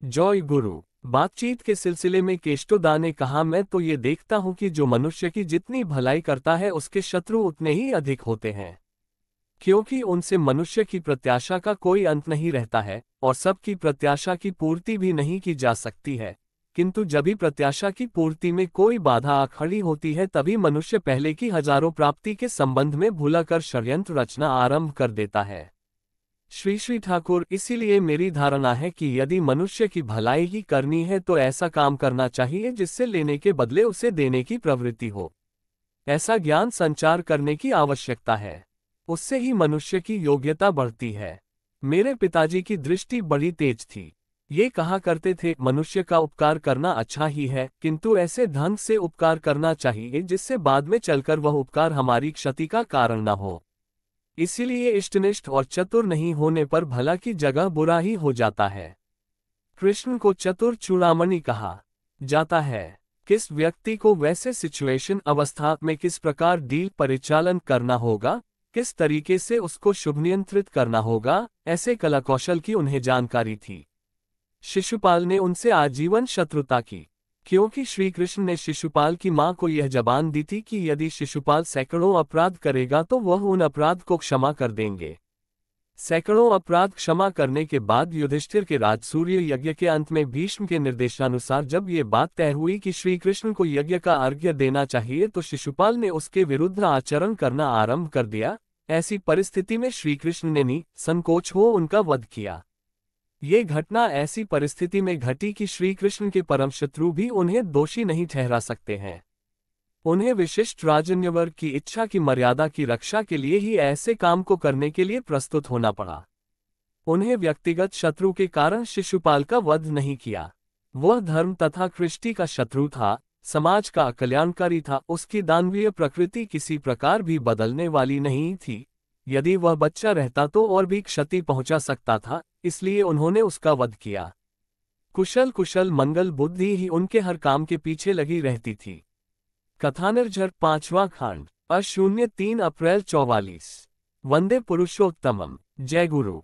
जय गुरु। बातचीत के सिलसिले में केष्टोदा ने कहा, मैं तो ये देखता हूं कि जो मनुष्य की जितनी भलाई करता है उसके शत्रु उतने ही अधिक होते हैं, क्योंकि उनसे मनुष्य की प्रत्याशा का कोई अंत नहीं रहता है और सबकी प्रत्याशा की पूर्ति भी नहीं की जा सकती है। किंतु जब भी प्रत्याशा की पूर्ति में कोई बाधा आ खड़ी होती है तभी मनुष्य पहले की हजारों प्राप्ति के संबंध में भूलाकर षड्यंत्र रचना आरंभ कर देता है। श्री ठाकुर, इसीलिए मेरी धारणा है कि यदि मनुष्य की भलाई ही करनी है तो ऐसा काम करना चाहिए जिससे लेने के बदले उसे देने की प्रवृत्ति हो। ऐसा ज्ञान संचार करने की आवश्यकता है, उससे ही मनुष्य की योग्यता बढ़ती है। मेरे पिताजी की दृष्टि बड़ी तेज थी। ये कहा करते थे, मनुष्य का उपकार करना अच्छा ही है, किंतु ऐसे ढंग से उपकार करना चाहिए जिससे बाद में चलकर वह उपकार हमारी क्षति का कारण न हो। इसीलिए इष्टनिष्ठ और चतुर नहीं होने पर भला की जगह बुरा ही हो जाता है। कृष्ण को चतुर चूड़ामणि कहा जाता है। किस व्यक्ति को वैसे सिचुएशन अवस्था में किस प्रकार डील परिचालन करना होगा, किस तरीके से उसको शुभ नियंत्रित करना होगा, ऐसे कला कौशल की उन्हें जानकारी थी। शिशुपाल ने उनसे आजीवन शत्रुता की, क्योंकि श्री कृष्ण ने शिशुपाल की मां को यह जबान दी थी कि यदि शिशुपाल सैकड़ों अपराध करेगा तो वह उन अपराध को क्षमा कर देंगे। सैकड़ों अपराध क्षमा करने के बाद युधिष्ठिर के राजसूर्य यज्ञ के अंत में भीष्म के निर्देशानुसार जब ये बात तय हुई कि श्री कृष्ण को यज्ञ का अर्घ्य देना चाहिए तो शिशुपाल ने उसके विरुद्ध आचरण करना आरंभ कर दिया। ऐसी परिस्थिति में श्री कृष्ण ने निसंकोच हो उनका वध किया। ये घटना ऐसी परिस्थिति में घटी कि श्री कृष्ण के परम शत्रु भी उन्हें दोषी नहीं ठहरा सकते हैं। उन्हें विशिष्ट राजन्यवर्ग की इच्छा की मर्यादा की रक्षा के लिए ही ऐसे काम को करने के लिए प्रस्तुत होना पड़ा। उन्हें व्यक्तिगत शत्रु के कारण शिशुपाल का वध नहीं किया। वह धर्म तथा कृष्टि का शत्रु था, समाज का अकल्याणकारी था। उसकी दानवीय प्रकृति किसी प्रकार भी बदलने वाली नहीं थी। यदि वह बच्चा रहता तो और भी क्षति पहुंचा सकता था, इसलिए उन्होंने उसका वध किया। कुशल कुशल मंगल बुद्धि ही उनके हर काम के पीछे लगी रहती थी। कथानिर्झर 5वां खंड। 0-3 अप्रैल 44। वंदे पुरुषोत्तमम। जय गुरु।